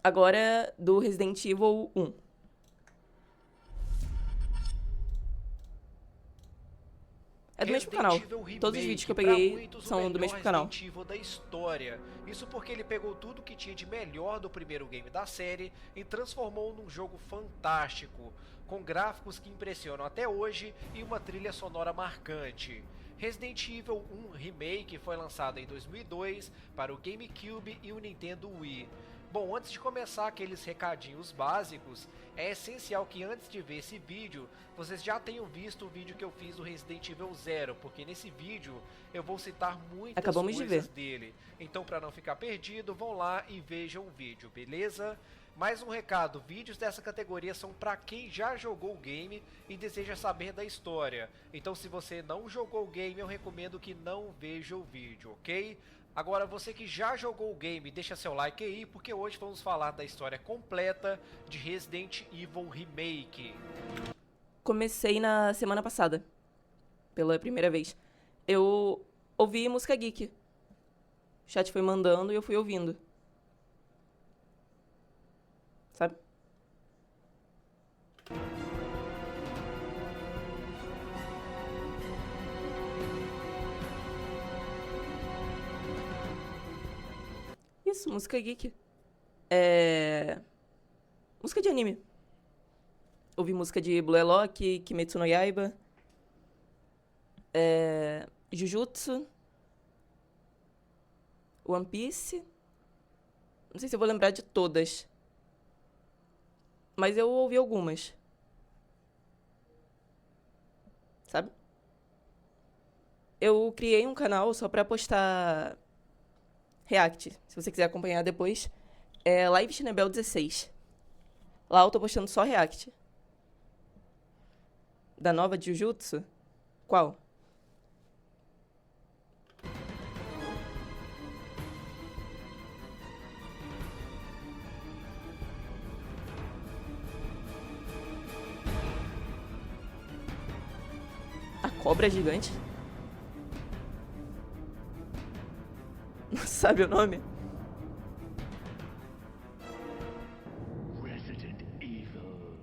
Agora do Resident Evil 1. É do mesmo canal. Resident Evil Remake, Todos os vídeos que eu pra peguei muitos, o são do melhor mesmo canal. Resident Evil da história. Isso porque ele pegou tudo que tinha de melhor do primeiro game da série e transformou num jogo fantástico, com gráficos que impressionam até hoje e uma trilha sonora marcante. Resident Evil 1 Remake foi lançado em 2002 para o GameCube e o Nintendo Wii. Bom, antes de começar aqueles recadinhos básicos, é essencial que antes de ver esse vídeo, vocês já tenham visto o vídeo que eu fiz do Resident Evil 0, porque nesse vídeo eu vou citar muitas Acabamos de coisas ver. dele. Então, para não ficar perdido, vão lá e vejam o vídeo, beleza? Mais um recado, vídeos dessa categoria são para quem já jogou o game e deseja saber da história. Então, se você não jogou o game, eu recomendo que não veja o vídeo, ok? Agora, você que já jogou o game, deixa seu like aí, porque hoje vamos falar da história completa de Resident Evil Remake. Comecei na semana passada, pela primeira vez. Eu ouvi música geek. O chat foi mandando e eu fui ouvindo. Sabe? Isso, música geek. Música de anime. Ouvi música de Blue Lock, Kimetsu no Yaiba, Jujutsu, One Piece. Não sei se eu vou lembrar de todas, mas eu ouvi algumas. Sabe? Eu criei um canal só pra postar React. Se você quiser acompanhar depois, é Live Chinebel 16. Lá eu tô postando só React. Da nova de Jujutsu? Qual? A cobra gigante? Não sabe o nome? Resident Evil.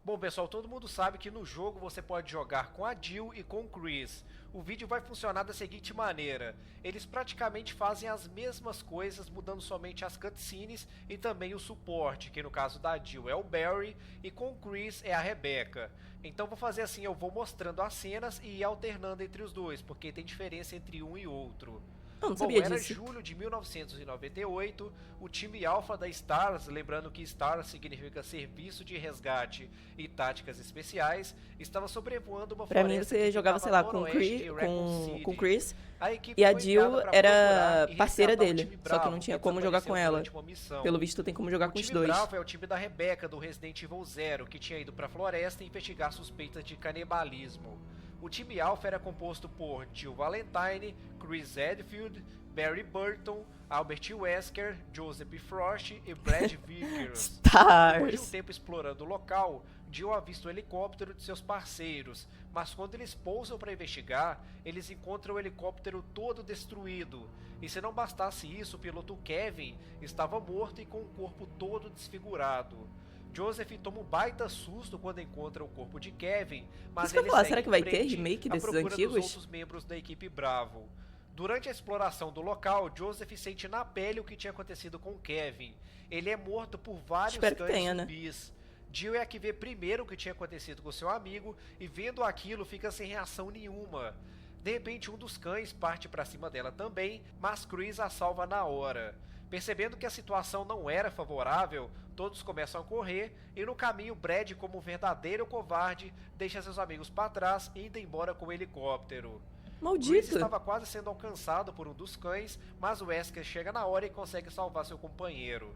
Bom, pessoal, todo mundo sabe que no jogo você pode jogar com a Jill e com o Chris. O vídeo vai funcionar da seguinte maneira: eles praticamente fazem as mesmas coisas, mudando somente as cutscenes e também o suporte, que no caso da Jill é o Barry e com o Chris é a Rebecca. Então vou fazer assim, eu vou mostrando as cenas e ir alternando entre os dois, porque tem diferença entre um e outro. Eu não Bom, sabia era disso. julho de 1998, o time Alpha da STARS, lembrando que STARS significa Serviço de Resgate e Táticas Especiais, estava sobrevoando uma Pra mim, floresta você que jogava, sei ficava lá, a com o noroeste de Raccoon com City. o Chris. A equipe E a foi Jill enviada pra era procurar e parceira resgatar o dele. time Só que não Bravo, tinha que como jogar com desapareceu ela. durante uma missão. Pelo visto, tem como jogar O com os time dois. Bravo é o time da Rebecca do Resident Evil 0, que tinha ido pra floresta investigar suspeitas de canibalismo. O time Alpha era composto por Jill Valentine, Chris Redfield, Barry Burton, Albert Wesker, Joseph Frost e Brad Vickers. Depois de um Stars. tempo explorando o local, Jill avista o helicóptero de seus parceiros, mas quando eles pousam para investigar, eles encontram o helicóptero todo destruído. E se não bastasse isso, o piloto Kevin estava morto e com o corpo todo desfigurado. Joseph toma um baita susto quando encontra o corpo de Kevin, mas Isso que eu ele ia falar, segue será que em vai ter frente remake à desses procura antigos? dos outros membros da equipe Bravo. Durante a exploração do local, Joseph sente na pele o que tinha acontecido com Kevin. Ele é morto por vários Espero que cães tenha, né? zumbis. Jill é a que vê primeiro o que tinha acontecido com seu amigo e vendo aquilo fica sem reação nenhuma. De repente um dos cães parte para cima dela também, mas Chris a salva na hora. Percebendo que a situação não era favorável, todos começam a correr e no caminho Brad, como um verdadeiro covarde, deixa seus amigos para trás e indo embora com o helicóptero. Chris Maldito. estava quase sendo alcançado por um dos cães, mas o Wesker chega na hora e consegue salvar seu companheiro.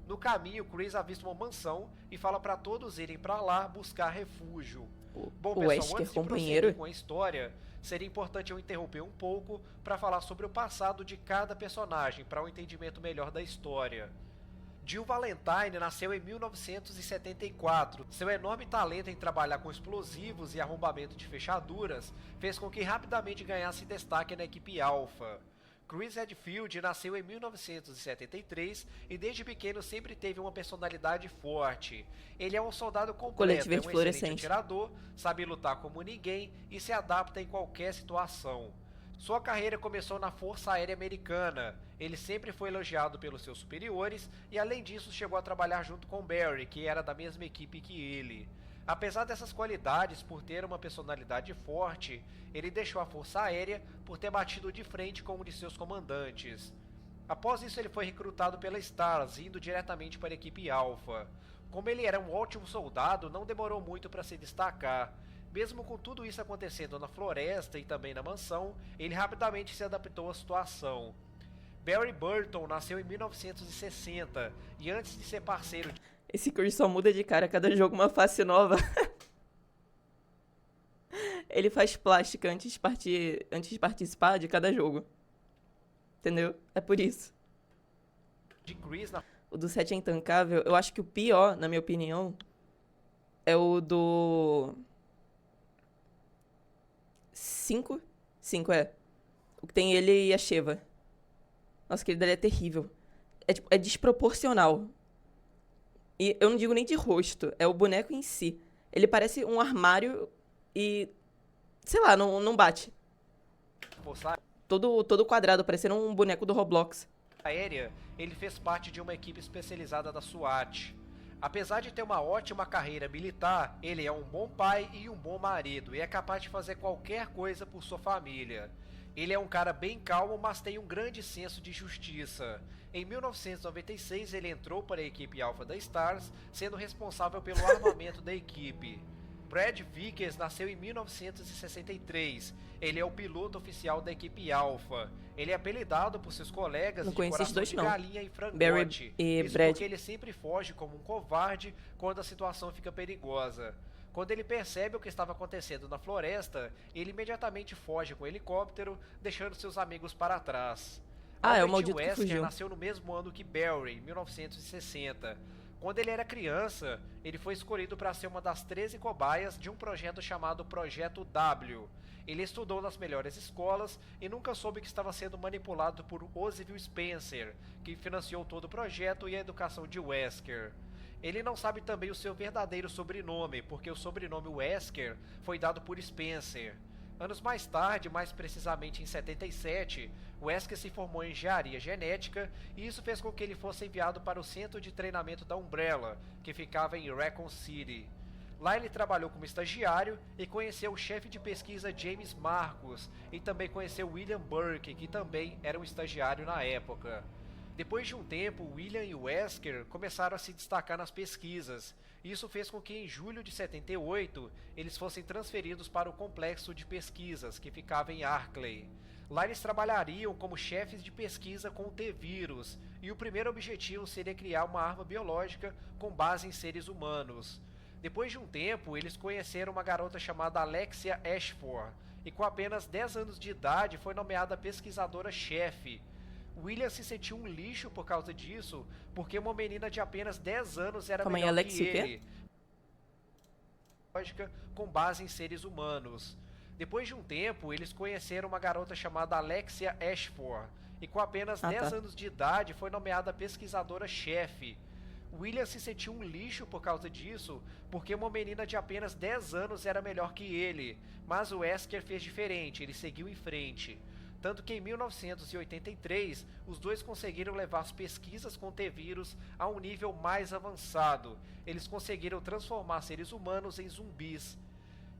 No caminho, Chris avista uma mansão e fala para todos irem para lá buscar refúgio. Bom, O pessoal, Wesker, antes de companheiro. prosseguir com a história, seria importante eu interromper um pouco para falar sobre o passado de cada personagem, para um entendimento melhor da história. Jill Valentine nasceu em 1974. Seu enorme talento em trabalhar com explosivos e arrombamento de fechaduras fez com que rapidamente ganhasse destaque na equipe Alpha. Chris Redfield nasceu em 1973 e desde pequeno sempre teve uma personalidade forte. Ele é um soldado Colete completo, é verde um excelente fluorescente. atirador, sabe lutar como ninguém e se adapta em qualquer situação. Sua carreira começou na Força Aérea Americana. Ele sempre foi elogiado pelos seus superiores e, além disso, chegou a trabalhar junto com Barry, que era da mesma equipe que ele. Apesar dessas qualidades, por ter uma personalidade forte, ele deixou a Força Aérea por ter batido de frente com um de seus comandantes. Após isso, ele foi recrutado pela Stars, indo diretamente para a equipe Alpha. Como ele era um ótimo soldado, não demorou muito para se destacar. Mesmo com tudo isso acontecendo na floresta e também na mansão, ele rapidamente se adaptou à situação. Barry Burton nasceu em 1960 e antes de ser parceiro de Esse Chris só muda de cara a cada jogo uma face nova. Ele faz plástica antes de participar de cada jogo. Entendeu? É por isso. Chris na O do 7 é intancável. Eu acho que o pior, na minha opinião, é o do 5. 5 é. O que tem ele e a Sheva. Nossa, aquele dali é terrível. É desproporcional. E eu não digo nem de rosto, é o boneco em si. Ele parece um armário e, sei lá, não bate. Força Todo quadrado, parecendo um boneco do Roblox. Aérea, ele fez parte de uma equipe especializada da SWAT. Apesar de ter uma ótima carreira militar, ele é um bom pai e um bom marido e é capaz de fazer qualquer coisa por sua família. Ele é um cara bem calmo, mas tem um grande senso de justiça. Em 1996, ele entrou para a equipe Alpha da Stars, sendo responsável pelo armamento da equipe. Brad Vickers nasceu em 1963. Ele é o piloto oficial da equipe Alpha. Ele é apelidado por seus colegas Não de conheço esses coração dois, de não. galinha e Barry frangote. e Isso Brad. porque ele sempre foge como um covarde quando a situação fica perigosa. Quando ele percebe o que estava acontecendo na floresta, ele imediatamente foge com o helicóptero, deixando seus amigos para trás. Ah, é o Albert maldito que Wesker fugiu. nasceu no mesmo ano que Barry, em 1960. Quando ele era criança, ele foi escolhido para ser uma das 13 cobaias de um projeto chamado Projeto W. Ele estudou nas melhores escolas e nunca soube que estava sendo manipulado por Oswald Spencer, que financiou todo o projeto e a educação de Wesker. Ele não sabe também o seu verdadeiro sobrenome, porque o sobrenome Wesker foi dado por Spencer. Anos mais tarde, mais precisamente em 77, Wesker se formou em engenharia genética e isso fez com que ele fosse enviado para o centro de treinamento da Umbrella, que ficava em Raccoon City. Lá ele trabalhou como estagiário e conheceu o chefe de pesquisa James Marcus e também conheceu William Burke, que também era um estagiário na época. Depois de um tempo, William e Wesker começaram a se destacar nas pesquisas. Isso fez com que em julho de 78 eles fossem transferidos para o complexo de pesquisas, que ficava em Arkley. Lá eles trabalhariam como chefes de pesquisa com o T-vírus, e o primeiro objetivo seria criar uma arma biológica com base em seres humanos. Depois de um tempo, eles conheceram uma garota chamada Alexia Ashford, e com apenas 10 anos de idade foi nomeada pesquisadora-chefe. William se sentiu um lixo por causa disso, porque uma menina de apenas 10 anos era Calma aí, melhor Alex, que o quê? ele. Lógica com base em seres humanos. Depois de um tempo, eles conheceram uma garota chamada Alexia Ashford, e com apenas 10 tá. anos de idade foi nomeada pesquisadora-chefe. William se sentiu um lixo por causa disso, porque uma menina de apenas 10 anos era melhor que ele, mas o Wesker fez diferente, ele seguiu em frente. Tanto que em 1983, os dois conseguiram levar as pesquisas com T-vírus a um nível mais avançado. Eles conseguiram transformar seres humanos em zumbis.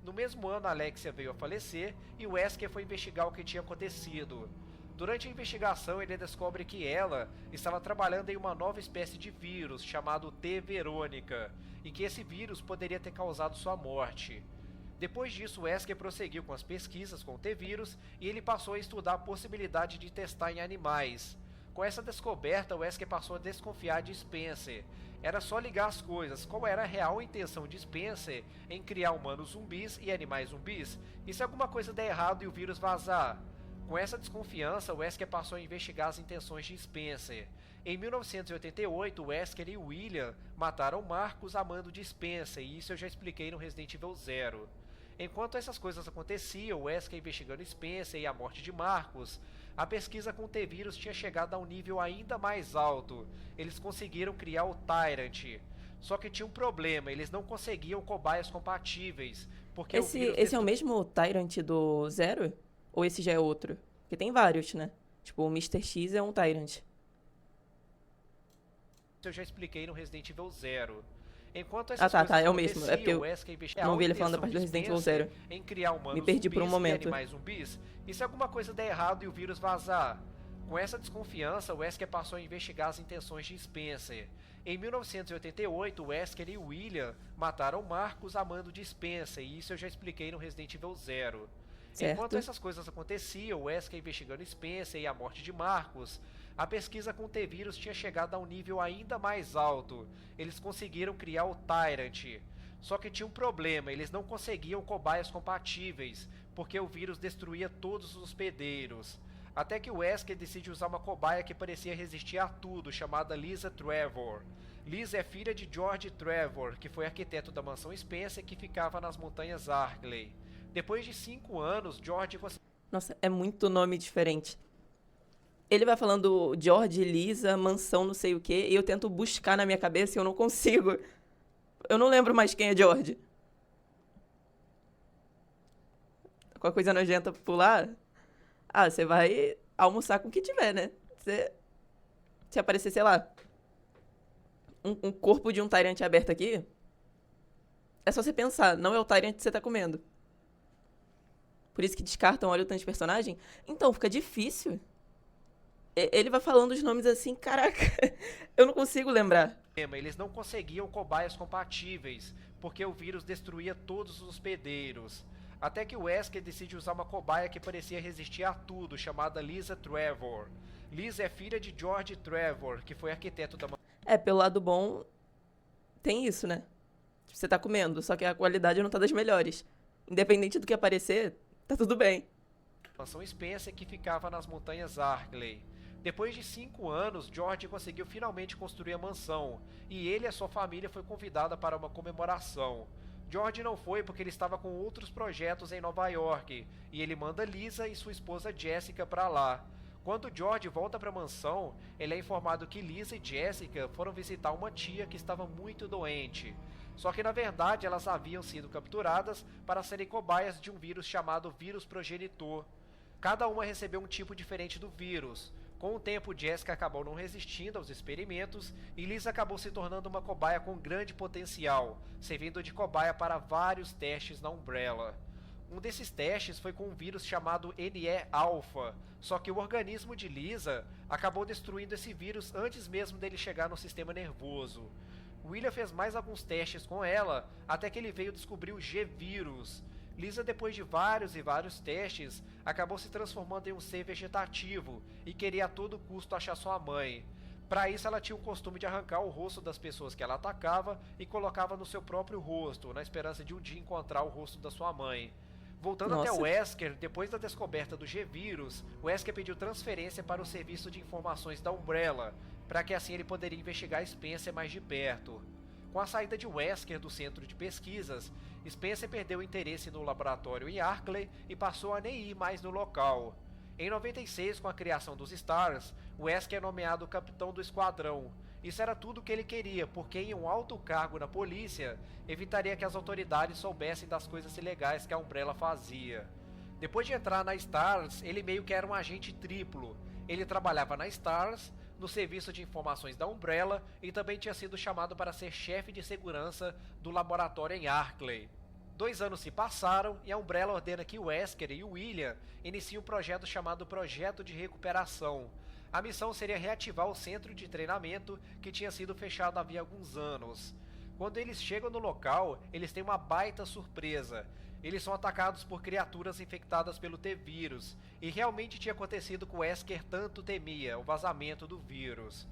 No mesmo ano, Alexia veio a falecer e Wesker foi investigar o que tinha acontecido. Durante a investigação, ele descobre que ela estava trabalhando em uma nova espécie de vírus chamado T-Verônica, e que esse vírus poderia ter causado sua morte. Depois disso, Wesker prosseguiu com as pesquisas com o T-vírus e ele passou a estudar a possibilidade de testar em animais. Com essa descoberta, Wesker passou a desconfiar de Spencer. Era só ligar as coisas. Qual era a real intenção de Spencer em criar humanos zumbis e animais zumbis? E se alguma coisa der errado e o vírus vazar? Com essa desconfiança, Wesker passou a investigar as intenções de Spencer. Em 1988, Wesker e William mataram Marcus a mando de Spencer, e isso eu já expliquei no Resident Evil 0. Enquanto essas coisas aconteciam, Wesker investigando Spencer e a morte de Marcus, A pesquisa com o T-Vírus tinha chegado a um nível ainda mais alto. Eles conseguiram criar o Tyrant. Só que tinha um problema, eles não conseguiam cobaias compatíveis, porque o vírus Esse é o mesmo Tyrant do Zero? Ou esse já é outro? Porque tem vários, né? Tipo, o Mr. X é um Tyrant. eu já expliquei no Resident Evil Zero. Enquanto Ah, essas tá, coisas é o mesmo. É porque aconteciam, eu o Wesker investigava não a vi ele falando da intenção parte do de Resident Evil Spencer Zero. em criar humanos Me perdi por um zumbis momento. e animais zumbis, e se alguma coisa der errado e o vírus vazar? Com essa desconfiança, Wesker passou a investigar as intenções de Spencer. Em 1988, Wesker e William mataram Marcus a mando de Spencer, e isso eu já expliquei no Resident Evil Zero. Certo. Enquanto essas coisas aconteciam, Wesker investigando Spencer e a morte de Marcus, a pesquisa com o T-Vírus tinha chegado a um nível ainda mais alto. Eles conseguiram criar o Tyrant. Só que tinha um problema, eles não conseguiam cobaias compatíveis, porque o vírus destruía todos os hospedeiros. Até que o Wesker decide usar uma cobaia que parecia resistir a tudo, chamada Lisa Trevor. Lisa é filha de George Trevor, que foi arquiteto da mansão Spencer que ficava nas montanhas Arkley. Depois de 5 anos, George conseguiu... Nossa, é muito nome diferente. Ele vai falando George, Lisa, mansão, não sei o quê, e eu tento buscar na minha cabeça e eu não consigo. Eu não lembro mais quem é George. Qualquer coisa nojenta por lá. Ah, você vai almoçar com o que tiver, né? Se aparecer, sei lá, um corpo de um Tyrant aberto aqui, é só você pensar, não é o Tyrant que você tá comendo. Por isso que descartam, olha o tanto de personagem. Então, fica difícil. Ele vai falando os nomes assim, caraca, eu não consigo lembrar. Eles não conseguiam cobaias compatíveis, porque o vírus destruía todos os hospedeiros. Até que o Wesker decide usar uma cobaia que parecia resistir a tudo, chamada Lisa Trevor. Lisa é filha de George Trevor, que foi arquiteto da... Pelo lado bom, tem isso, né? Você tá comendo, só que a qualidade não tá das melhores. Independente do que aparecer, tá tudo bem. mansão Spencer que ficava nas montanhas Arkley. Depois de 5 anos, George conseguiu finalmente construir a mansão, e ele e a sua família foi convidada para uma comemoração. George não foi porque ele estava com outros projetos em Nova York, e ele manda Lisa e sua esposa Jessica para lá. Quando George volta para a mansão, ele é informado que Lisa e Jessica foram visitar uma tia que estava muito doente. Só que na verdade elas haviam sido capturadas para serem cobaias de um vírus chamado vírus progenitor. Cada uma recebeu um tipo diferente do vírus. Com o tempo, Jessica acabou não resistindo aos experimentos e Lisa acabou se tornando uma cobaia com grande potencial, servindo de cobaia para vários testes na Umbrella. Um desses testes foi com um vírus chamado NE-alpha, só que o organismo de Lisa acabou destruindo esse vírus antes mesmo dele chegar no sistema nervoso. William fez mais alguns testes com ela, até que ele veio descobrir o G-vírus. Lisa, depois de vários e vários testes, acabou se transformando em um ser vegetativo e queria a todo custo achar sua mãe. Para isso, ela tinha o costume de arrancar o rosto das pessoas que ela atacava e colocava no seu próprio rosto, na esperança de um dia encontrar o rosto da sua mãe. Voltando até o Wesker, depois da descoberta do G-vírus, Wesker pediu transferência para o serviço de informações da Umbrella, para que assim ele poderia investigar Spencer mais de perto. Com a saída de Wesker do centro de pesquisas, Spencer perdeu o interesse no laboratório em Arkley e passou a nem ir mais no local. Em 96, com a criação dos Stars, Wesker é nomeado capitão do esquadrão. Isso era tudo o que ele queria, porque em um alto cargo na polícia, evitaria que as autoridades soubessem das coisas ilegais que a Umbrella fazia. Depois de entrar na Stars, ele meio que era um agente triplo. Ele trabalhava na Stars, no serviço de informações da Umbrella e também tinha sido chamado para ser chefe de segurança do laboratório em Arkley. 2 anos se passaram e a Umbrella ordena que Wesker e William iniciem um projeto chamado Projeto de Recuperação. A missão seria reativar o centro de treinamento que tinha sido fechado havia alguns anos. Quando eles chegam no local, eles têm uma baita surpresa. Eles são atacados por criaturas infectadas pelo T-vírus, e realmente tinha acontecido com Wesker tanto temia, o vazamento do vírus.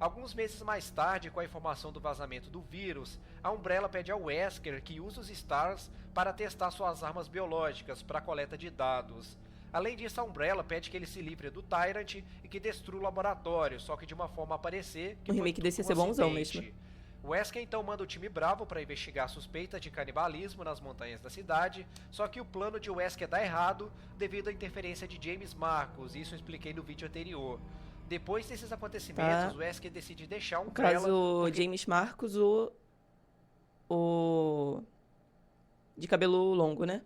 Alguns meses mais tarde, com a informação do vazamento do vírus, a Umbrella pede ao Wesker que use os Stars para testar suas armas biológicas para a coleta de dados. Além disso, a Umbrella pede que ele se livre do Tyrant e que destrua o laboratório, só que de uma forma a parecer que o remake desse ia ser bonzão mesmo. O Wesker então manda o time Bravo para investigar suspeitas de canibalismo nas montanhas da cidade, só que o plano de Wesker dá errado devido à interferência de James Marcos, isso eu expliquei no vídeo anterior. Depois desses acontecimentos, Tá. o Wesker decide deixar No Umbrella... caso, porque- James Marcos, o de cabelo longo, né?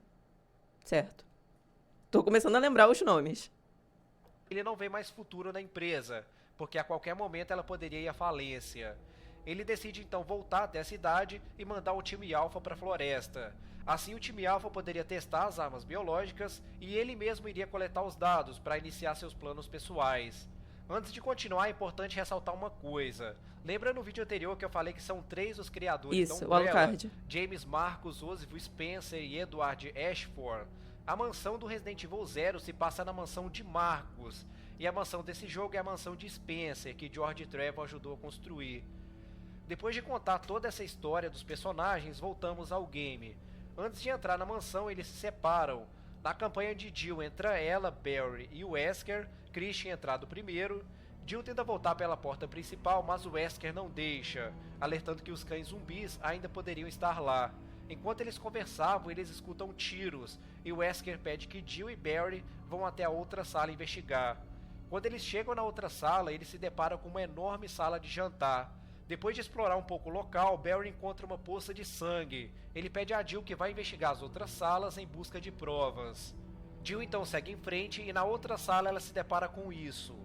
Certo. Tô começando a lembrar os nomes. ele não vê mais futuro na empresa, porque a qualquer momento ela poderia ir à falência. Ele decide então voltar até a cidade e mandar o time Alpha para a floresta. Assim o time Alpha poderia testar as armas biológicas e ele mesmo iria coletar os dados para iniciar seus planos pessoais. Antes de continuar, é importante ressaltar uma coisa. Lembra no vídeo anterior que eu falei que são 3 os criadores da Isso, o Umbrella? Alucard. James Marcos, Oswald Spencer e Edward Ashford. A mansão do Resident Evil 0 se passa na mansão de Marcos, e a mansão desse jogo é a mansão de Spencer, que George Trevor ajudou a construir. Depois de contar toda essa história dos personagens, voltamos ao game. Antes de entrar na mansão, eles se separam. Na campanha de Jill entra ela, Barry e o Wesker, Christian entrado primeiro. Jill tenta voltar pela porta principal, mas o Wesker não deixa, alertando que os cães zumbis ainda poderiam estar lá. Enquanto eles conversavam, eles escutam tiros, e o Wesker pede que Jill e Barry vão até a outra sala investigar. Quando eles chegam na outra sala, eles se deparam com uma enorme sala de jantar. Depois de explorar um pouco o local, Barry encontra uma poça de sangue. Ele pede a Jill que vá investigar as outras salas em busca de provas. Jill então segue em frente e na outra sala ela se depara com isso.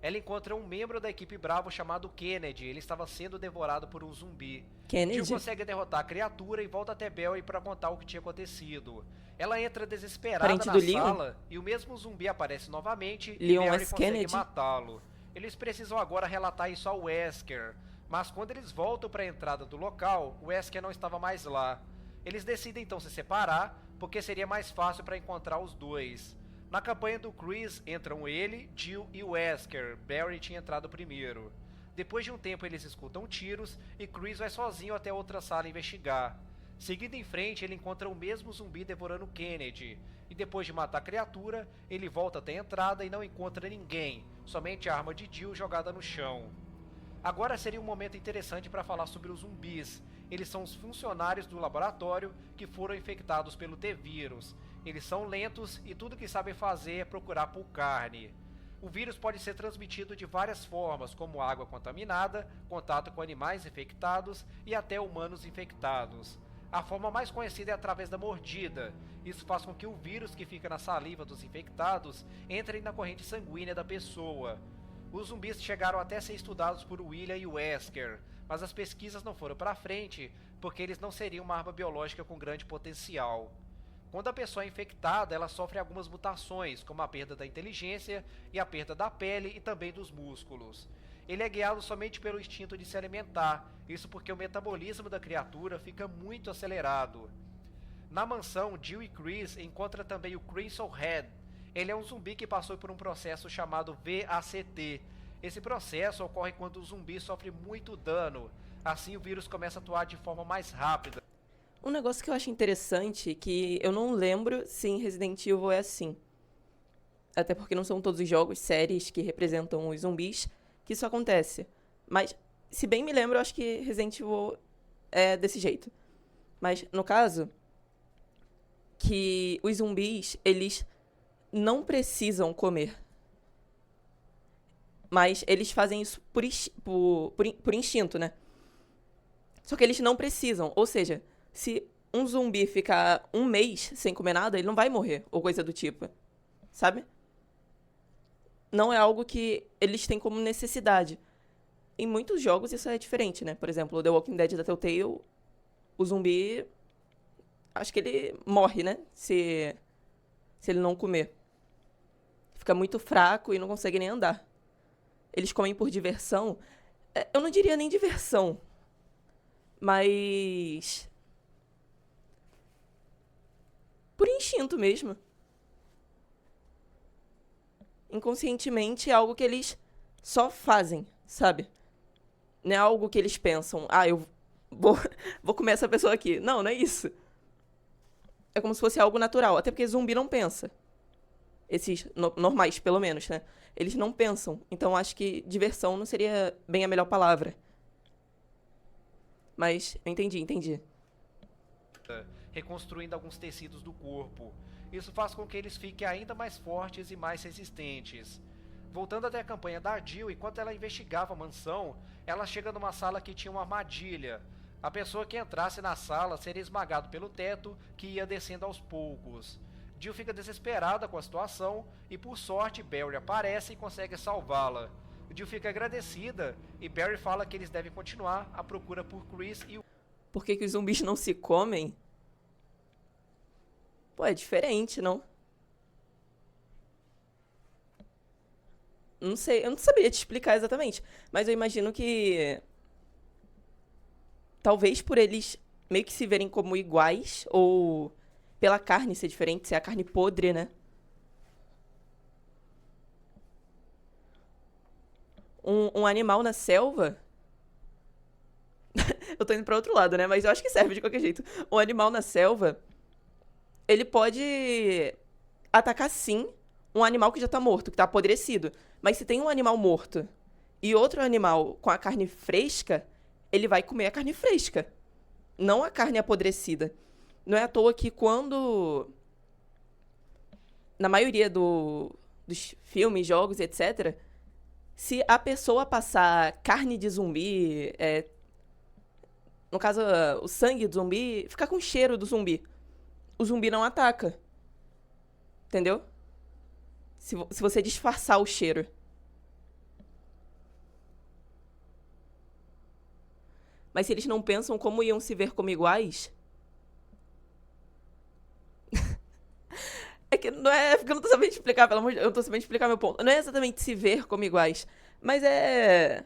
Ela encontra um membro da equipe Bravo chamado Kennedy. Ele estava sendo devorado por um zumbi. Kennedy? Jill consegue derrotar a criatura e volta até Barry para contar o que tinha acontecido. Ela entra desesperada Parente na do Leon? sala e o mesmo zumbi aparece novamente Leon e Barry S. consegue Kennedy? matá-lo. Eles precisam agora relatar isso ao Wesker, mas quando eles voltam para a entrada do local, o Wesker não estava mais lá. Eles decidem então se separar, porque seria mais fácil para encontrar os dois. Na campanha do Chris entram ele, Jill e Wesker. Barry tinha entrado primeiro. Depois de um tempo eles escutam tiros e Chris vai sozinho até outra sala investigar. Seguindo em frente, ele encontra o mesmo zumbi devorando Kennedy. E depois de matar a criatura, ele volta até a entrada e não encontra ninguém, somente a arma de Jill jogada no chão. Agora seria um momento interessante para falar sobre os zumbis. Eles são os funcionários do laboratório que foram infectados pelo T-Vírus. Eles são lentos e tudo que sabem fazer é procurar por carne. O vírus pode ser transmitido de várias formas, como água contaminada, contato com animais infectados e até humanos infectados. A forma mais conhecida é através da mordida. Isso faz com que o vírus que fica na saliva dos infectados entre na corrente sanguínea da pessoa. Os zumbis chegaram até a ser estudados por William e Wesker, mas as pesquisas não foram para frente porque eles não seriam uma arma biológica com grande potencial. Quando a pessoa é infectada, ela sofre algumas mutações, como a perda da inteligência e a perda da pele e também dos músculos. Ele é guiado somente pelo instinto de se alimentar, isso porque o metabolismo da criatura fica muito acelerado. Na mansão, Jill e Chris encontram também o Crimson Head. Ele é um zumbi que passou por um processo chamado VACT. Esse processo ocorre quando o zumbi sofre muito dano, assim o vírus começa a atuar de forma mais rápida. Um negócio que eu acho interessante, que eu não lembro se em Resident Evil é assim. Até porque não são todos os jogos, séries que representam os zumbis que isso acontece. Mas, se bem me lembro, eu acho que Resident Evil é desse jeito. Mas, no caso, que os zumbis, eles não precisam comer. Mas eles fazem isso por instinto, né? Só que eles não precisam. Ou seja, se um zumbi ficar um mês sem comer nada, ele não vai morrer, ou coisa do tipo. Sabe? Não é algo que eles têm como necessidade. Em muitos jogos isso é diferente, né? Por exemplo, o The Walking Dead da Telltale, o zumbi, acho que ele morre, né? Se ele não comer. Fica muito fraco e não consegue nem andar. Eles comem por diversão. Eu não diria nem diversão. Mas por instinto mesmo. Inconscientemente é algo que eles só fazem, sabe? Não é algo que eles pensam, eu vou, vou comer essa pessoa aqui. Não, não é isso. É como se fosse algo natural. Até porque zumbi não pensa. Esses normais, pelo menos, né? Eles não pensam. Então acho que diversão não seria bem a melhor palavra. Mas eu entendi. Reconstruindo alguns tecidos do corpo. Isso faz com que eles fiquem ainda mais fortes e mais resistentes. Voltando até a campanha da Jill, enquanto ela investigava a mansão, ela chega numa sala que tinha uma armadilha. A pessoa que entrasse na sala seria esmagado pelo teto, que ia descendo aos poucos. Jill fica desesperada com a situação e, por sorte, Barry aparece e consegue salvá-la. Jill fica agradecida e Barry fala que eles devem continuar a procura por Chris e o... Por que os zumbis não se comem? Pô, é diferente, não? Não sei, eu não saberia te explicar exatamente. Mas eu imagino que talvez por eles meio que se verem como iguais, ou pela carne ser diferente, ser a carne podre, né? Um animal na selva. Eu tô indo pra outro lado, né? Mas eu acho que serve de qualquer jeito. Um animal na selva, ele pode atacar sim um animal que já tá morto, que tá apodrecido. Mas se tem um animal morto e outro animal com a carne fresca, ele vai comer a carne fresca, não a carne apodrecida. Não é à toa que quando, na maioria dos filmes, jogos, etc., se a pessoa passar carne de zumbi, no caso, o sangue do zumbi, ficar com o cheiro do zumbi, o zumbi não ataca. Entendeu? Se você disfarçar o cheiro. Mas se eles não pensam como iam se ver como iguais. É que não é. Porque eu não tô sabendo explicar, pelo amor de Deus. Eu não tô sabendo explicar meu ponto. Não é exatamente se ver como iguais. Mas é.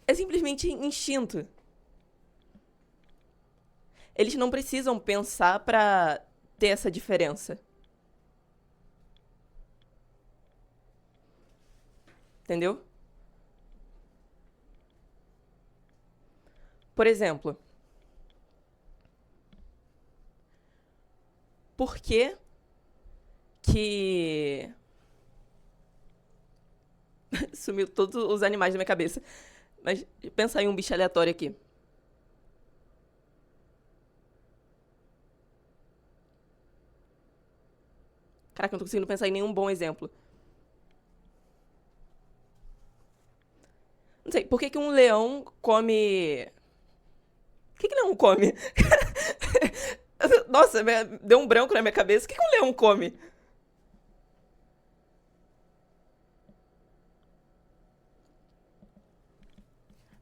É simplesmente instinto. Eles não precisam pensar pra ter essa diferença. Entendeu? Por exemplo, por que sumiu todos os animais da minha cabeça. Mas pensa em um bicho aleatório aqui. Caraca, eu não tô conseguindo pensar em nenhum bom exemplo. Não sei, por que um leão come... O que leão come? Nossa, deu um branco na minha cabeça. O que um leão come?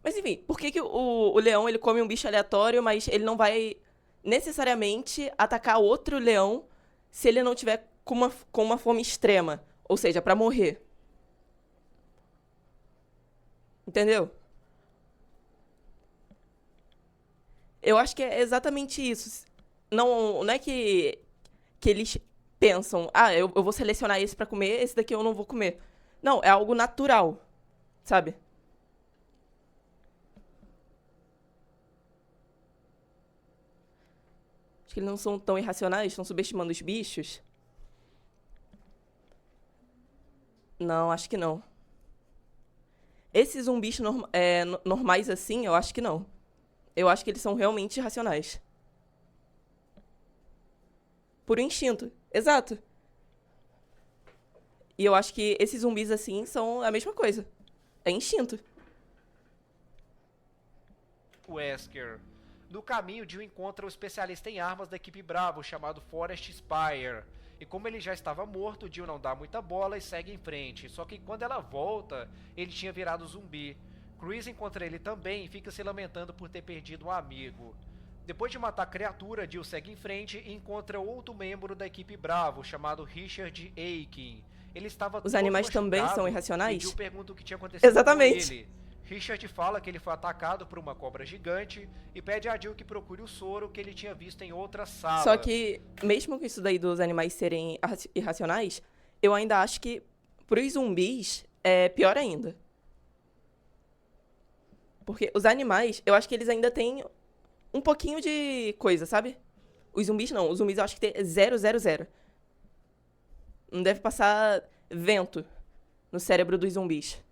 Mas enfim, por que o leão ele come um bicho aleatório, mas ele não vai necessariamente atacar outro leão se ele não tiver com uma fome extrema? Ou seja, pra morrer. Entendeu? Eu acho que é exatamente isso. Não é que eles pensam, eu vou selecionar esse pra comer, esse daqui eu não vou comer. Não, é algo natural, sabe? Acho que eles não são tão irracionais, estão subestimando os bichos. Não, acho que não. Esses zumbis normais assim, eu acho que não. Eu acho que eles são realmente irracionais. Por instinto. Exato. E eu acho que esses zumbis assim são a mesma coisa. É instinto. Wesker. No caminho, Jill encontra o especialista em armas da equipe Bravo, chamado Forrest Spire. E como ele já estava morto, Jill não dá muita bola e segue em frente. Só que quando ela volta, ele tinha virado zumbi. Chris encontra ele também e fica se lamentando por ter perdido um amigo. Depois de matar a criatura, Jill segue em frente e encontra outro membro da equipe Bravo, chamado Richard Aiken. Ele estava Os todo animais também são machucado e irracionais? Jill pergunta o que tinha acontecido Exatamente. com ele. Richard fala que ele foi atacado por uma cobra gigante e pede a Jill que procure o soro que ele tinha visto em outra sala. Só que, mesmo com isso daí dos animais serem irracionais, eu ainda acho que pros zumbis é pior ainda. Porque os animais, eu acho que eles ainda têm um pouquinho de coisa, sabe? Os zumbis não. Os zumbis eu acho que tem 0, 0, 0. Não deve passar vento no cérebro dos zumbis.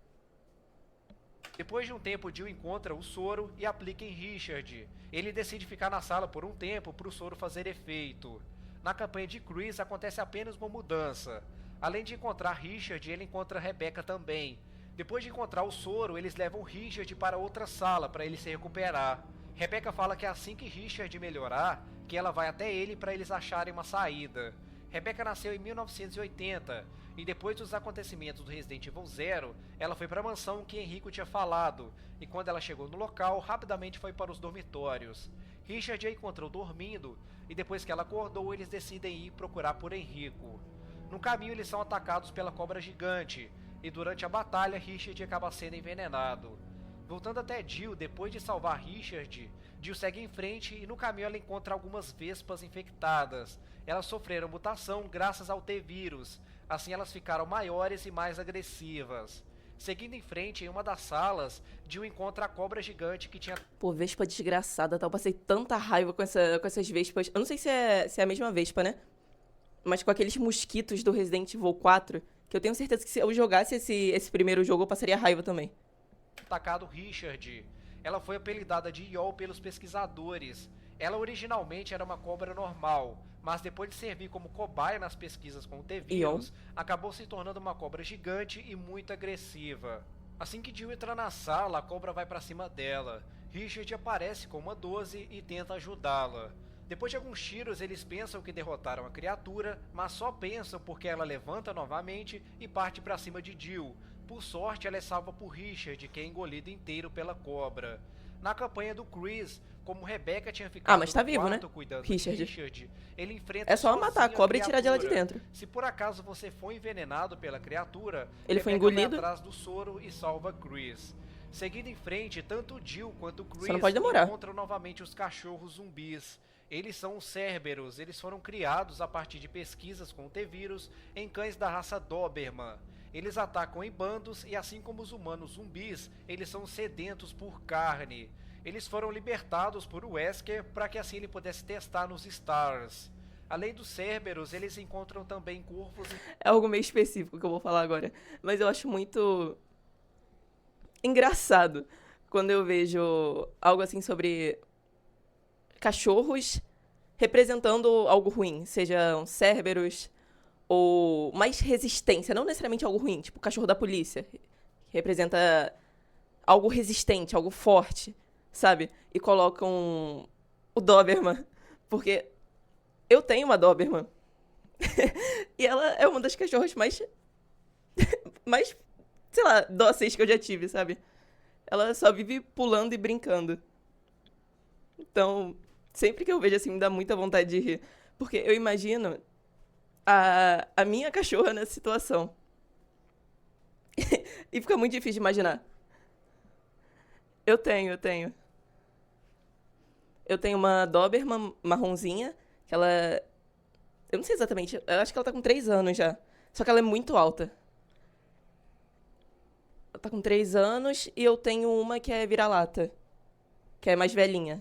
Depois de um tempo, Jill encontra o soro e aplica em Richard. Ele decide ficar na sala por um tempo para o soro fazer efeito. Na campanha de Chris acontece apenas uma mudança. Além de encontrar Richard, ele encontra Rebecca também. Depois de encontrar o soro, eles levam Richard para outra sala para ele se recuperar. Rebecca fala que assim que Richard melhorar, que ela vai até ele para eles acharem uma saída. Rebecca nasceu em 1980 e depois dos acontecimentos do Resident Evil Zero, ela foi para a mansão que Enrico tinha falado, e quando ela chegou no local, rapidamente foi para os dormitórios. Richard a encontrou dormindo, e depois que ela acordou, eles decidem ir procurar por Enrico. No caminho, eles são atacados pela cobra gigante, e durante a batalha, Richard acaba sendo envenenado. Voltando até Jill, depois de salvar Richard, Jill segue em frente e no caminho ela encontra algumas vespas infectadas. Elas sofreram mutação graças ao T-vírus, assim elas ficaram maiores e mais agressivas. Seguindo em frente, em uma das salas, Jill encontra a cobra gigante que tinha... Pô, vespa desgraçada, tá? Eu passei tanta raiva com essas vespas. Eu não sei se é a mesma vespa, né? Mas com aqueles mosquitos do Resident Evil 4, que eu tenho certeza que se eu jogasse esse primeiro jogo, eu passaria raiva também. Atacado Richard. Ela foi apelidada de Yol pelos pesquisadores. Ela originalmente era uma cobra normal, mas depois de servir como cobaia nas pesquisas com o T-vírus, acabou se tornando uma cobra gigante e muito agressiva. Assim que Jill entra na sala, a cobra vai para cima dela. Richard aparece com uma 12 e tenta ajudá-la. Depois de alguns tiros, eles pensam que derrotaram a criatura, mas só pensam porque ela levanta novamente e parte para cima de Jill. Por sorte, ela é salva por Richard, que é engolido inteiro pela cobra. Na campanha do Chris, como Rebecca tinha ficado mas tá no vivo, quarto né? cuidando Richard. de Richard, ele enfrenta É só matar a sozinho cobra e tirar de lá de criatura. dentro. Se por acaso você foi envenenado pela criatura, Ele foi Rebecca engolido. vai atrás do soro e salva Chris. Seguindo em frente, tanto Jill quanto Chris Só não pode demorar. encontram novamente os cachorros zumbis. Eles são os Cerberus, eles foram criados a partir de pesquisas com o T-vírus em cães da raça Doberman. Eles atacam em bandos e assim como os humanos zumbis, eles são sedentos por carne. Eles foram libertados por Wesker para que assim ele pudesse testar nos Stars. Além dos Cerberus, eles encontram também corvos e... É algo meio específico que eu vou falar agora. Mas eu acho muito engraçado quando eu vejo algo assim sobre cachorros representando algo ruim. Sejam Cerberus ou mais resistência. Não necessariamente algo ruim, tipo o cachorro da polícia. Que representa algo resistente, algo forte, sabe? E colocam o Doberman. Porque eu tenho uma Doberman. E ela é uma das cachorras mais, sei lá, dóceis que eu já tive, sabe? Ela só vive pulando e brincando. Então, sempre que eu vejo assim, me dá muita vontade de rir. Porque eu imagino a minha cachorra nessa situação. E fica muito difícil de imaginar. Eu tenho. Eu tenho uma Doberman marronzinha, que ela... Eu não sei exatamente, eu acho que ela tá com 3 anos já. Só que ela é muito alta. Ela tá com 3 anos e eu tenho uma que é vira-lata, que é mais velhinha.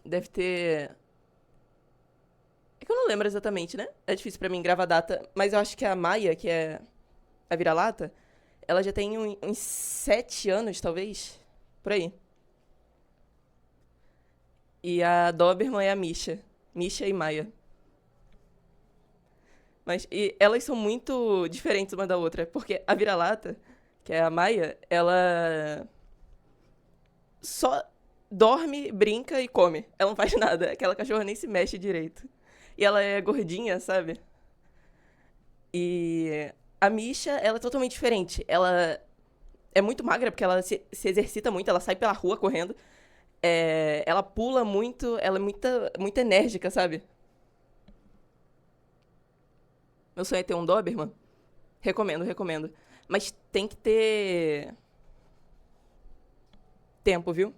Deve ter... É que eu não lembro exatamente, né? É difícil pra mim gravar a data, mas eu acho que a Maia, que é a vira-lata, ela já tem uns 7 anos, talvez, por aí. E a Doberman é a Misha. Misha e Maia. Mas e elas são muito diferentes uma da outra, porque a vira-lata, que é a Maia, ela só dorme, brinca e come. Ela não faz nada. Aquela cachorra nem se mexe direito. E ela é gordinha, sabe? E a Misha, ela é totalmente diferente. Ela é muito magra, porque ela se exercita muito, ela sai pela rua correndo. Ela pula muito, ela é muito enérgica, sabe? Meu sonho é ter um Doberman. Recomendo. Mas tem que ter tempo, viu?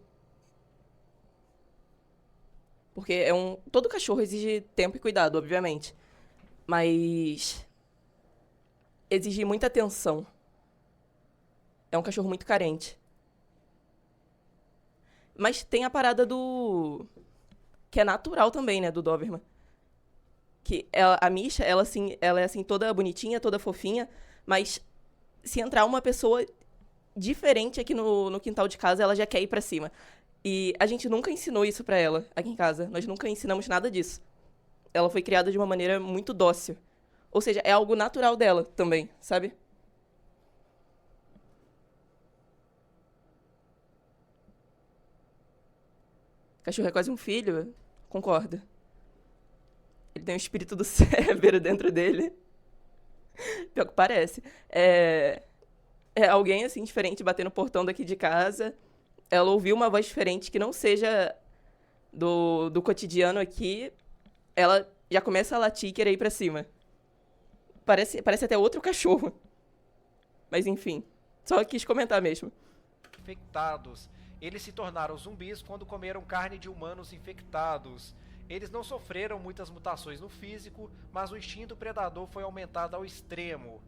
Porque todo cachorro exige tempo e cuidado, obviamente. Mas exige muita atenção. É um cachorro muito carente. Mas tem a parada do... que é natural também, né, do Doberman. Que a Misha, ela é assim, toda bonitinha, toda fofinha, mas se entrar uma pessoa diferente aqui no quintal de casa, ela já quer ir pra cima. E a gente nunca ensinou isso pra ela aqui em casa. Nós nunca ensinamos nada disso. Ela foi criada de uma maneira muito dócil. Ou seja, é algo natural dela também, sabe? Cachorro é quase um filho? Concordo. Ele tem o espírito do Cérbero dentro dele. Pior que parece. É alguém, assim, diferente bater no portão daqui de casa. Ela ouviu uma voz diferente que não seja do cotidiano aqui. Ela já começa a latir e querer ir pra cima. Parece até outro cachorro. Mas enfim, só quis comentar mesmo. Infectados. Eles se tornaram zumbis quando comeram carne de humanos infectados. Eles não sofreram muitas mutações no físico, mas o instinto predador foi aumentado ao extremo.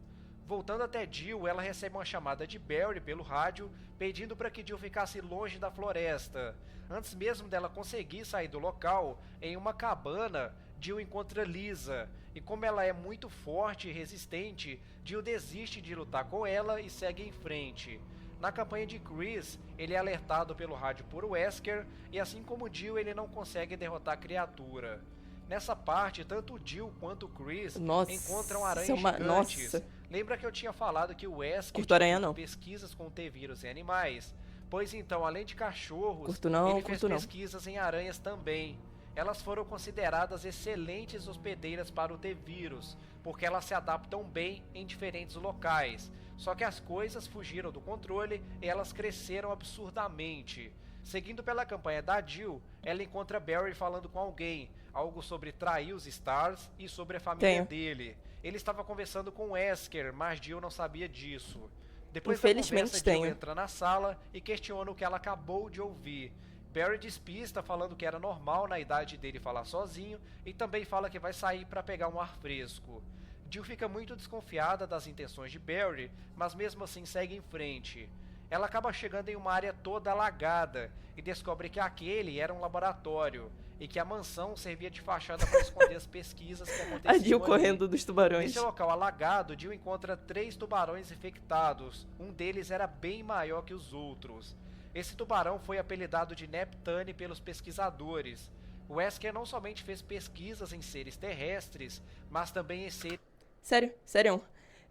Voltando até Jill, ela recebe uma chamada de Barry pelo rádio, pedindo para que Jill ficasse longe da floresta. Antes mesmo dela conseguir sair do local, em uma cabana, Jill encontra Lisa, e como ela é muito forte e resistente, Jill desiste de lutar com ela e segue em frente. Na campanha de Chris, ele é alertado pelo rádio por Wesker, e assim como Jill, ele não consegue derrotar a criatura. Nessa parte, tanto Jill quanto Chris encontram aranhas gigantes. Nossa. Lembra que eu tinha falado que o Wesker Curto aranha, tinha não. pesquisas com T-vírus em animais? Pois então, além de cachorros, Curto não, ele fez curto não. pesquisas em aranhas também. Elas foram consideradas excelentes hospedeiras para o T-vírus, porque elas se adaptam bem em diferentes locais. Só que as coisas fugiram do controle e elas cresceram absurdamente. Seguindo pela campanha da Jill, ela encontra Barry falando com alguém, algo sobre trair os Stars e sobre a família dele. Ele estava conversando com Wesker, mas Jill não sabia disso. Depois da conversa, Jill entra na sala e questiona o que ela acabou de ouvir. Barry despista, falando que era normal na idade dele falar sozinho, e também fala que vai sair para pegar um ar fresco. Jill fica muito desconfiada das intenções de Barry, mas mesmo assim segue em frente. Ela acaba chegando em uma área toda alagada e descobre que aquele era um laboratório e que a mansão servia de fachada para esconder as pesquisas que aconteciam A Jill ali. correndo dos tubarões. Nesse local alagado, Jill encontra 3 tubarões infectados. Um deles era bem maior que os outros. Esse tubarão foi apelidado de Neptune pelos pesquisadores. Wesker não somente fez pesquisas em seres terrestres, mas também em seres... Sério.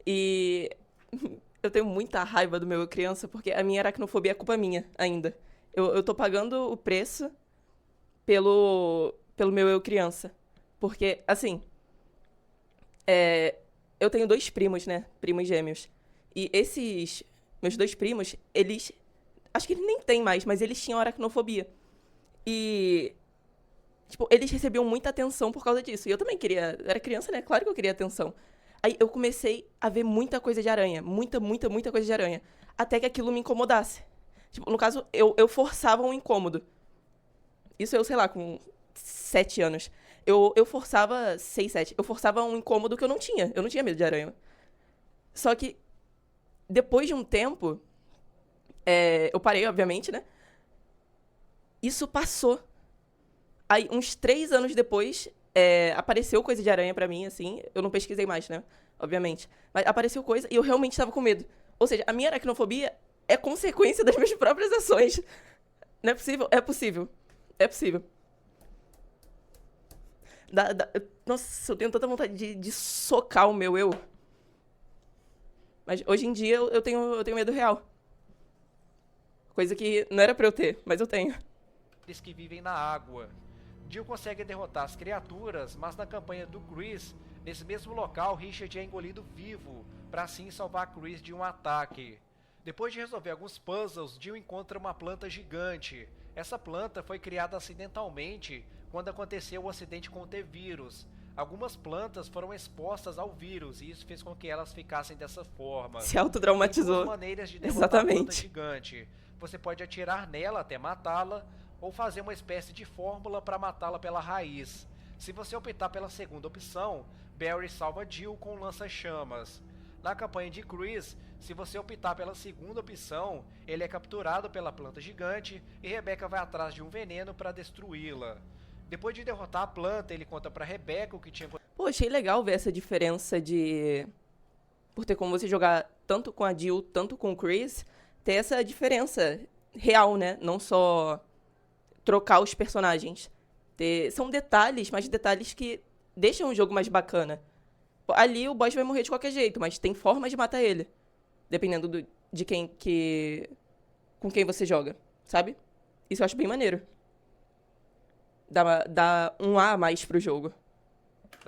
E eu tenho muita raiva do meu eu criança, porque a minha aracnofobia é culpa minha ainda. Eu tô pagando o preço pelo meu eu criança. Porque, assim, eu tenho 2 primos, né? Primos gêmeos. E esses meus 2 primos, eles... Acho que eles nem têm mais, mas eles tinham aracnofobia. E... Tipo, eles recebiam muita atenção por causa disso. E eu também queria... Era criança, né? Claro que eu queria atenção. Aí eu comecei a ver muita coisa de aranha. Muita coisa de aranha. Até que aquilo me incomodasse. Tipo, no caso, eu forçava um incômodo. Isso eu, sei lá, com 7 anos. Eu forçava... 6, 7. Eu forçava um incômodo que eu não tinha. Eu não tinha medo de aranha. Só que, depois de um tempo... eu parei, obviamente, né? Isso passou. Aí, uns 3 anos depois, apareceu coisa de aranha pra mim, assim. Eu não pesquisei mais, né? Obviamente. Mas apareceu coisa e eu realmente estava com medo. Ou seja, a minha aracnofobia é consequência das minhas próprias ações. Não é possível? É possível. É possível. Nossa, eu tenho tanta vontade de socar o meu eu. Mas hoje em dia eu tenho medo real. Coisa que não era pra eu ter, mas eu tenho. Eles que vivem na água. Jill consegue derrotar as criaturas, mas na campanha do Chris, nesse mesmo local, Richard é engolido vivo, para assim salvar Chris de um ataque. Depois de resolver alguns puzzles, Jill encontra uma planta gigante. Essa planta foi criada acidentalmente quando aconteceu o acidente com o T-vírus. Algumas plantas foram expostas ao vírus e isso fez com que elas ficassem dessa forma. Se autotraumatizou. Tem 2 maneiras de derrotar a planta gigante. Você pode atirar nela até matá-la, ou fazer uma espécie de fórmula para matá-la pela raiz. Se você optar pela segunda opção, Barry salva Jill com lança-chamas. Na campanha de Chris, Se você optar pela segunda opção, ele é capturado pela planta gigante e Rebecca vai atrás de um veneno para destruí-la. Depois de derrotar a planta, ele conta para Rebecca o que tinha. Pô, achei legal ver essa diferença de... Por ter como você jogar tanto com a Jill, tanto com o Chris, ter essa diferença real, né? Não só trocar os personagens. São detalhes, mas detalhes que deixam o jogo mais bacana. Ali o boss vai morrer de qualquer jeito, mas tem formas de matar ele. Dependendo de com quem você joga, sabe? Isso eu acho bem maneiro. Dá um A mais pro jogo.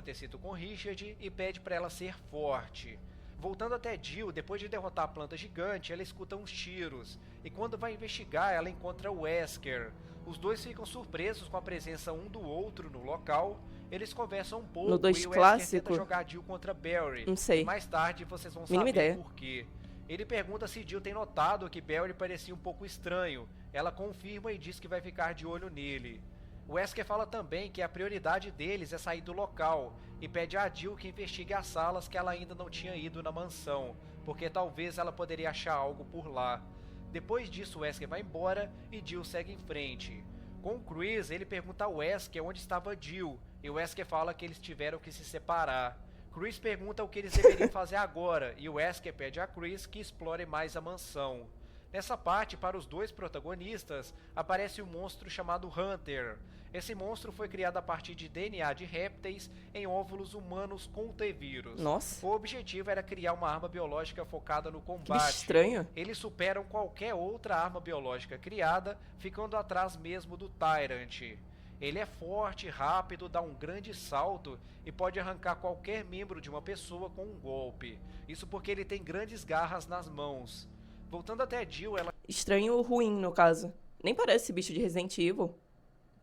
Ter sido com Richard e pede para ela ser forte. Voltando até Jill, depois de derrotar a planta gigante, ela escuta uns tiros. E quando vai investigar, ela encontra o Wesker. Os dois ficam surpresos com a presença um do outro no local. Eles conversam um pouco No 2 e o clássico, Wesker tenta jogar Jill contra Barry. não sei. E mais tarde vocês vão Mínima saber ideia. por quê. Ele pergunta se Jill tem notado que Barry parecia um pouco estranho. Ela confirma e diz que vai ficar de olho nele. O Wesker fala também que a prioridade deles é sair do local e pede a Jill que investigue as salas que ela ainda não tinha ido na mansão, porque talvez ela poderia achar algo por lá. Depois disso, o Wesker vai embora e Jill segue em frente. Com o Chris, ele pergunta ao Wesker onde estava Jill, e o Wesker fala que eles tiveram que se separar. Chris pergunta o que eles deveriam fazer agora, e o Wesker pede a Chris que explore mais a mansão. Nessa parte, para os dois protagonistas, aparece um monstro chamado Hunter. Esse monstro foi criado a partir de DNA de répteis em óvulos humanos com T-vírus. Nossa. O objetivo era criar uma arma biológica focada no Que combate. bicho estranho. Eles superam qualquer outra arma biológica criada, ficando atrás mesmo do Tyrant. Ele é forte, rápido, dá um grande salto e pode arrancar qualquer membro de uma pessoa com um golpe. Isso porque ele tem grandes garras nas mãos. Voltando até Jill, ela... Estranho ruim, no caso. Nem parece bicho de Resident Evil.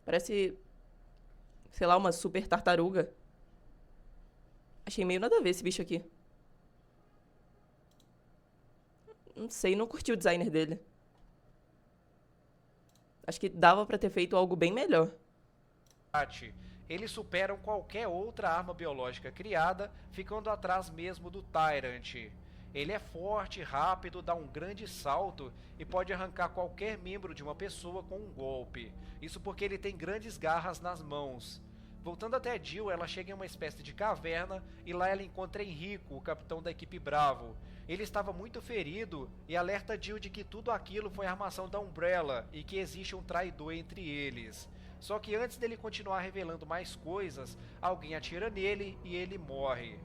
Parece, sei lá, uma super tartaruga. Achei meio nada a ver esse bicho aqui. Não sei, não curti o designer dele. Acho que dava pra ter feito algo bem melhor. Eles superam qualquer outra arma biológica criada, ficando atrás mesmo do Tyrant. Ele é forte, rápido, dá um grande salto e pode arrancar qualquer membro de uma pessoa com um golpe. Isso porque ele tem grandes garras nas mãos. Voltando até Jill, ela chega em uma espécie de caverna e lá ela encontra Enrico, o capitão da equipe Bravo. Ele estava muito ferido e alerta Jill de que tudo aquilo foi armação da Umbrella e que existe um traidor entre eles. Só que antes dele continuar revelando mais coisas, alguém atira nele e ele morre.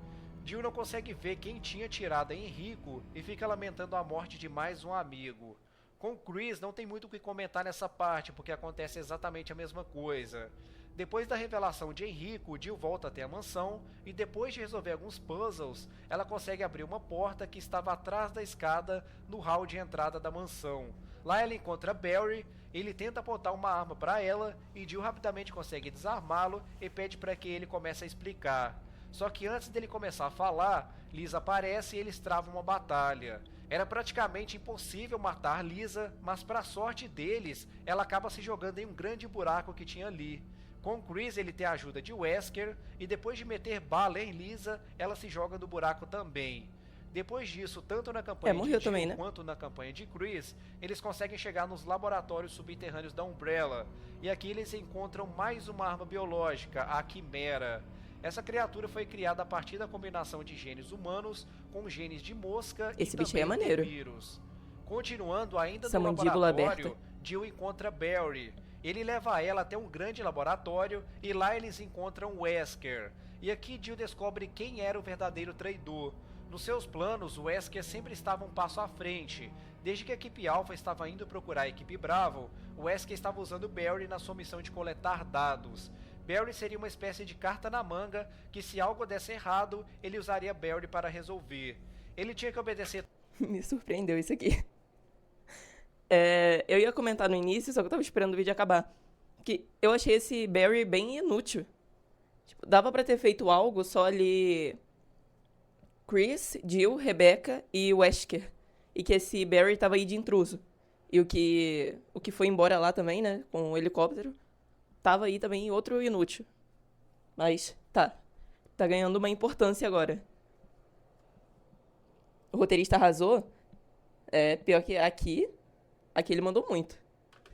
Jill não consegue ver quem tinha atirado em Enrico e fica lamentando a morte de mais um amigo. Com Chris não tem muito o que comentar nessa parte, porque acontece exatamente a mesma coisa. Depois da revelação de Enrico, Jill volta até a mansão e depois de resolver alguns puzzles, ela consegue abrir uma porta que estava atrás da escada no hall de entrada da mansão. Lá ela encontra Barry, ele tenta apontar uma arma para ela e Jill rapidamente consegue desarmá-lo e pede para que ele comece a explicar. Só que antes dele começar a falar, Lisa aparece e eles travam uma batalha. Era praticamente impossível matar Lisa, mas para sorte deles, ela acaba se jogando em um grande buraco que tinha ali. Com Chris ele tem a ajuda de Wesker, e depois de meter bala em Lisa, ela se joga no buraco também. Depois disso, tanto na campanha de Jill também, né? quanto na campanha de Chris, eles conseguem chegar nos laboratórios subterrâneos da Umbrella, e aqui eles encontram mais uma arma biológica, a Quimera. Essa criatura foi criada a partir da combinação de genes humanos com genes de mosca Esse e bicho aí é também maneiro. de vírus. Continuando ainda Essa no mandíbula laboratório, aberta. Jill encontra Barry. Ele leva ela até um grande laboratório e lá eles encontram Wesker. E aqui Jill descobre quem era o verdadeiro traidor. Nos seus planos, o Wesker sempre estava um passo à frente. Desde que a equipe Alpha estava indo procurar a equipe Bravo, o Wesker estava usando Barry na sua missão de coletar dados. Barry seria uma espécie de carta na manga que, se algo desse errado, ele usaria Barry para resolver. Ele tinha que obedecer... Me surpreendeu isso aqui. Eu ia comentar no início, só que eu tava esperando o vídeo acabar. Que eu achei esse Barry bem inútil. Tipo, dava pra ter feito algo só ali... Chris, Jill, Rebecca e Wesker. E que esse Barry tava aí de intruso. E o que foi embora lá também, né? Com o helicóptero. Tava aí também outro inútil. Mas, tá. Tá ganhando uma importância agora. o roteirista arrasou, é pior que aqui ele mandou muito.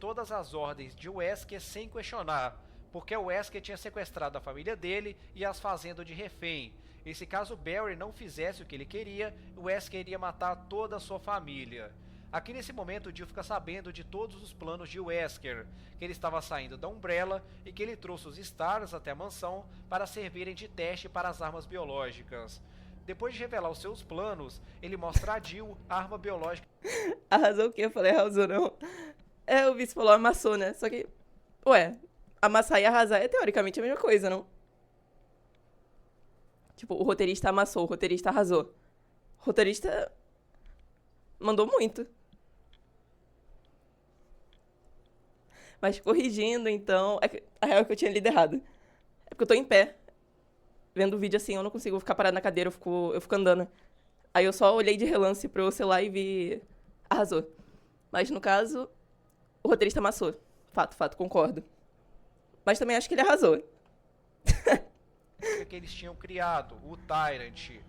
Todas as ordens de Wesker sem questionar, porque o Wesker tinha sequestrado a família dele e as fazendo de refém. E se caso Barry não fizesse o que ele queria, o Wesker iria matar toda a sua família. Aqui nesse momento, o Jill fica sabendo de todos os planos de Wesker, que ele estava saindo da Umbrella e que ele trouxe os Stars até a mansão para servirem de teste para as armas biológicas. Depois de revelar os seus planos, ele mostra a Jill a arma biológica. Arrasou o quê? Eu falei, arrasou não. É, o vice falou amassou, né? Só que, ué, amassar e arrasar é teoricamente a mesma coisa, não? Tipo, o roteirista amassou, o roteirista arrasou. O roteirista mandou muito. Mas corrigindo, então. A real é que eu tinha lido errado. É porque eu tô em pé. Vendo o vídeo assim, eu não consigo ficar parado na cadeira, eu fico andando. Aí eu só olhei de relance pro celular e vi. Arrasou. Mas no caso, o roteirista amassou. Fato, concordo. Mas também acho que ele arrasou. Que eles tinham criado, o Tyrant.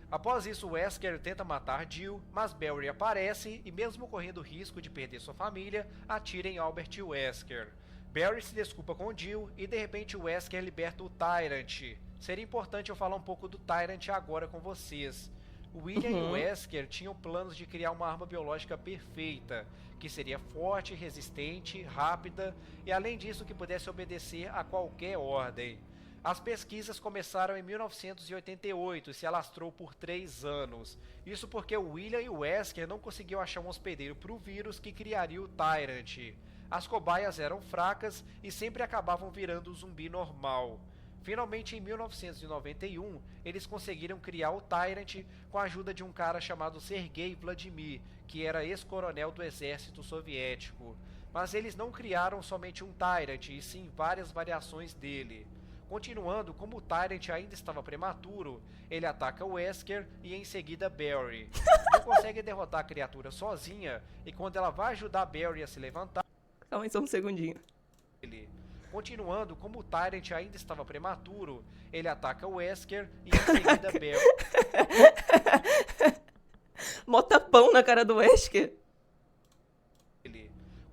Após isso, Wesker tenta matar Jill, mas Barry aparece e, mesmo correndo o risco de perder sua família, atira em Albert e Wesker. Barry se desculpa com Jill e de repente Wesker liberta o Tyrant. Seria importante eu falar um pouco do Tyrant agora com vocês. William e Wesker tinham planos de criar uma arma biológica perfeita, que seria forte, resistente, rápida e além disso que pudesse obedecer a qualquer ordem. As pesquisas começaram em 1988 e se alastrou por 3 anos. Isso porque o William e o Wesker não conseguiam achar um hospedeiro para o vírus que criaria o Tyrant. As cobaias eram fracas e sempre acabavam virando um zumbi normal. Finalmente, em 1991, eles conseguiram criar o Tyrant com a ajuda de um cara chamado Sergei Vladimir, que era ex-coronel do exército soviético. Mas eles não criaram somente um Tyrant, e sim várias variações dele. Continuando, como o Tyrant ainda estava prematuro, ele ataca Wesker e em seguida Barry. Não consegue derrotar a criatura sozinha, e quando ela vai ajudar Barry a se levantar, Calma aí só um segundinho. Continuando, como o Tyrant ainda estava prematuro, ele ataca Wesker e em seguida Barry. Mó tapão na cara do Wesker.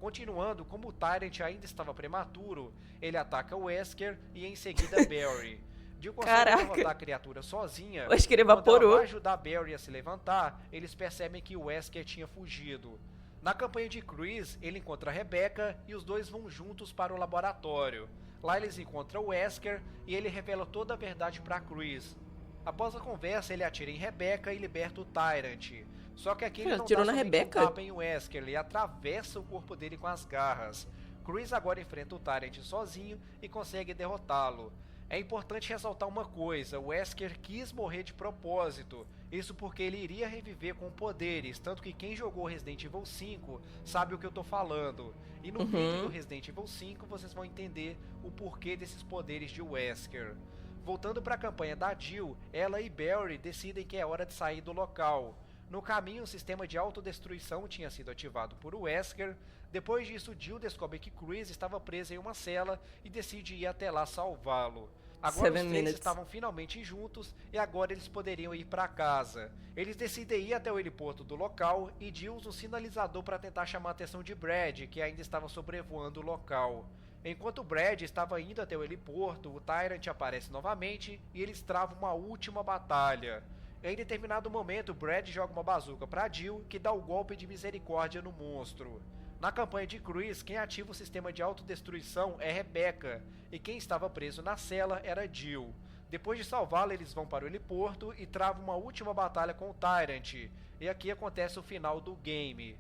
Continuando, como o Tyrant ainda estava prematuro, ele ataca Wesker e em seguida Barry. Jill consegue derrotar a criatura sozinha. Wesker Quando ela evaporou. vai ajudar Barry a se levantar, eles percebem que o Wesker tinha fugido. Na campanha de Chris, ele encontra Rebecca e os dois vão juntos para o laboratório. Lá eles encontram o Wesker e ele revela toda a verdade para Chris. Após a conversa, ele atira em Rebecca e liberta o Tyrant. Só que aqui ele não atirou dá na somente um Rebecca? tapa em Wesker, ele atravessa o corpo dele com as garras. Chris agora enfrenta o Tyrant sozinho e consegue derrotá-lo. É importante ressaltar uma coisa, o Wesker quis morrer de propósito, isso porque ele iria reviver com poderes, tanto que quem jogou Resident Evil 5 sabe o que eu tô falando. E no vídeo do Resident Evil 5 vocês vão entender o porquê desses poderes de Wesker. Voltando para a campanha da Jill, ela e Barry decidem que é hora de sair do local. No caminho, um sistema de autodestruição tinha sido ativado por Wesker. Depois disso, Jill descobre que Chris estava preso em uma cela e decide ir até lá salvá-lo. Agora os três estavam finalmente juntos e agora eles poderiam ir para casa. Eles decidem ir até o heliporto do local e Jill usa um sinalizador para tentar chamar a atenção de Brad, que ainda estava sobrevoando o local. Enquanto Brad estava indo até o heliporto, o Tyrant aparece novamente e eles travam uma última batalha. Em determinado momento, Brad joga uma bazuca para Jill, que dá o golpe de misericórdia no monstro. Na campanha de Chris, quem ativa o sistema de autodestruição é Rebecca, e quem estava preso na cela era Jill. Depois de salvá-la, eles vão para o heliporto e travam uma última batalha com o Tyrant, e aqui acontece o final do game.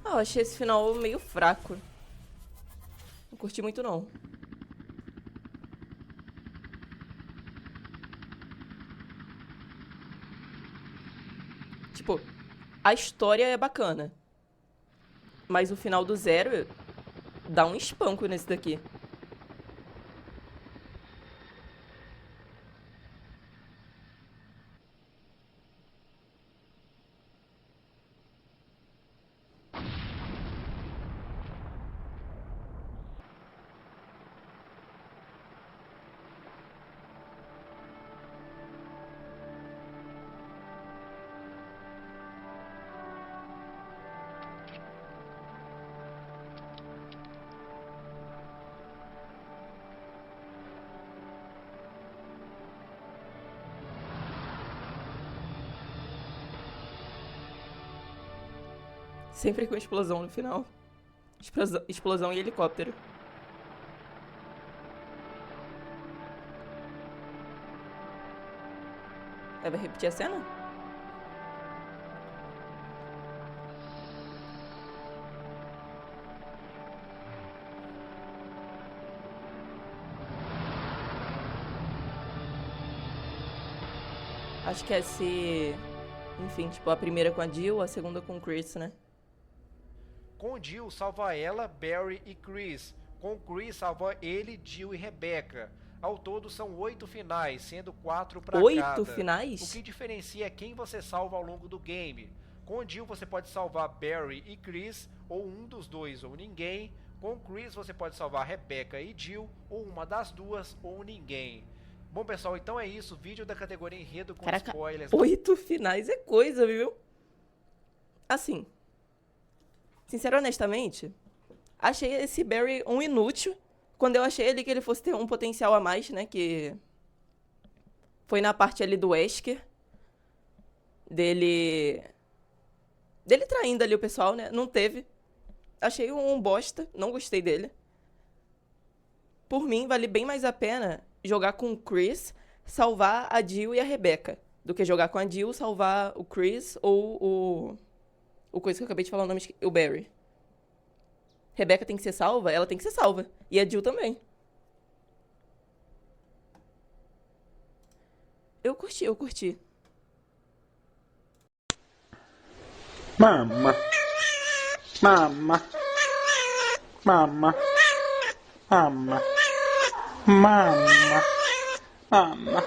Eu achei esse final meio fraco. Não curti muito, não. Tipo, a história é bacana. Mas o final do Zero dá um espanco nesse daqui. Sempre com explosão no final. Explosão e helicóptero. Vai repetir a cena? Acho que é se... Enfim, tipo, a primeira com a Jill, a segunda com o Chris, né? Com Jill, salva ela, Barry e Chris. Com Chris, salva ele, Jill e Rebecca. Ao todo, são 8 finais, sendo 4 para cada. 8 finais? O que diferencia é quem você salva ao longo do game. Com Jill, você pode salvar Barry e Chris, ou um dos dois, ou ninguém. Com Chris, você pode salvar Rebecca e Jill, ou uma das duas, ou ninguém. Bom, pessoal, então é isso. Vídeo da categoria Enredo com Caraca, spoilers. 8 finais é coisa, viu? Assim, honestamente, achei esse Barry um inútil. Quando eu achei ele que ele fosse ter um potencial a mais, né? Que foi na parte ali do Wesker. Dele traindo ali o pessoal, né? Não teve. Achei um bosta. Não gostei dele. Por mim, vale bem mais a pena jogar com o Chris, salvar a Jill e a Rebecca, do que jogar com a Jill, salvar o Chris ou o coisa que eu acabei de falar o nome, o Barry. Rebecca tem que ser salva? Ela tem que ser salva. E a Jill também. Eu curti. Mama. Mama. Mama. Mama. Mama. Mama.